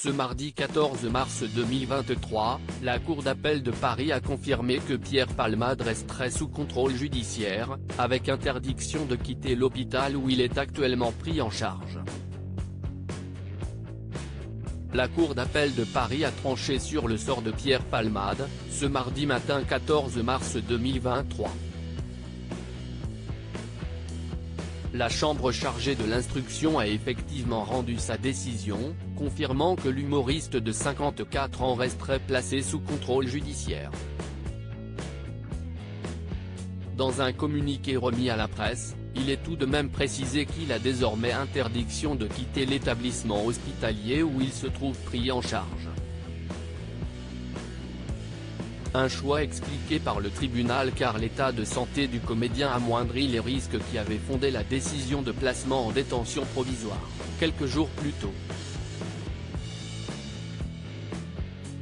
Ce mardi 14 mars 2023, la Cour d'appel de Paris a confirmé que Pierre Palmade resterait sous contrôle judiciaire, avec interdiction de quitter l'hôpital où il est actuellement pris en charge. La Cour d'appel de Paris a tranché sur le sort de Pierre Palmade, ce mardi matin 14 mars 2023. La chambre chargée de l'instruction a effectivement rendu sa décision, confirmant que l'humoriste de 54 ans resterait placé sous contrôle judiciaire. Dans un communiqué remis à la presse, il est tout de même précisé qu'il a désormais interdiction de quitter l'établissement hospitalier où il se trouve pris en charge. Un choix expliqué par le tribunal car l'état de santé du comédien amoindrit les risques qui avaient fondé la décision de placement en détention provisoire, quelques jours plus tôt.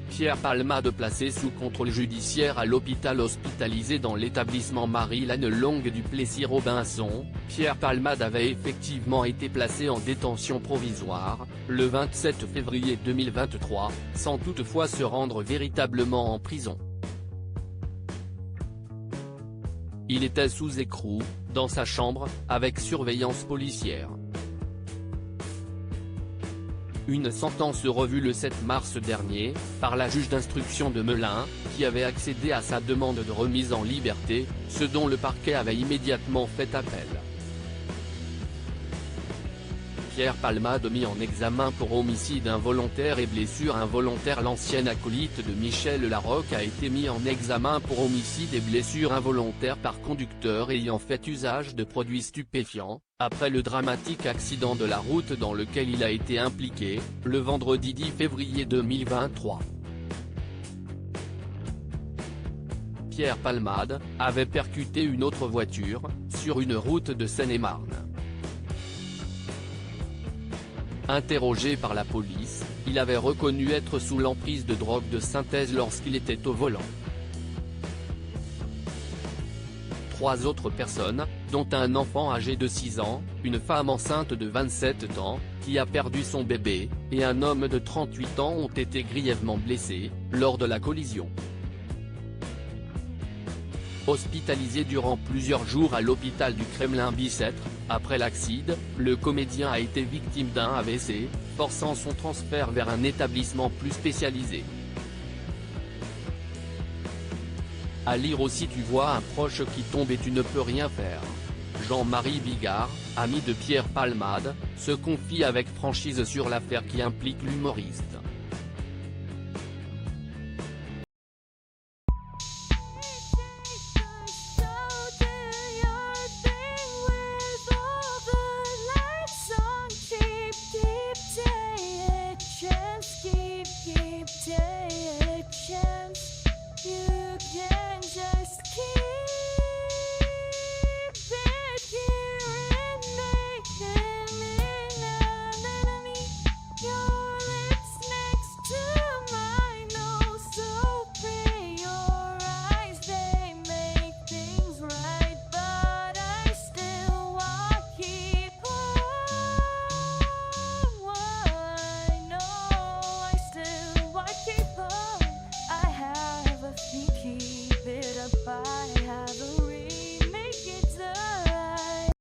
Pierre Palmade placé sous contrôle judiciaire à l'hôpital hospitalisé dans l'établissement Marie-Lane Longue du Plessis-Robinson. Pierre Palmade avait effectivement été placé en détention provisoire, le 27 février 2023, sans toutefois se rendre véritablement en prison. Il était sous écrou, dans sa chambre, avec surveillance policière. Une sentence revue le 7 mars dernier, par la juge d'instruction de Melun, qui avait accédé à sa demande de remise en liberté, ce dont le parquet avait immédiatement fait appel. Pierre Palmade mis en examen pour homicide involontaire et blessure involontaire. L'ancien acolyte de Michel Larocque a été mis en examen pour homicide et blessure involontaire par conducteur ayant fait usage de produits stupéfiants, après le dramatique accident de la route dans lequel il a été impliqué, le vendredi 10 février 2023. Pierre Palmade avait percuté une autre voiture, sur une route de Seine-et-Marne. Interrogé par la police, il avait reconnu être sous l'emprise de drogue de synthèse lorsqu'il était au volant. 3 autres personnes, dont un enfant âgé de 6 ans, une femme enceinte de 27 ans, qui a perdu son bébé, et un homme de 38 ans ont été grièvement blessés, lors de la collision. Hospitalisé durant plusieurs jours à l'hôpital du Kremlin-Bicêtre, après l'accident, le comédien a été victime d'un AVC, forçant son transfert vers un établissement plus spécialisé. À lire aussi Tu vois un proche qui tombe et tu ne peux rien faire. Jean-Marie Bigard, ami de Pierre Palmade, se confie avec franchise sur l'affaire qui implique l'humoriste.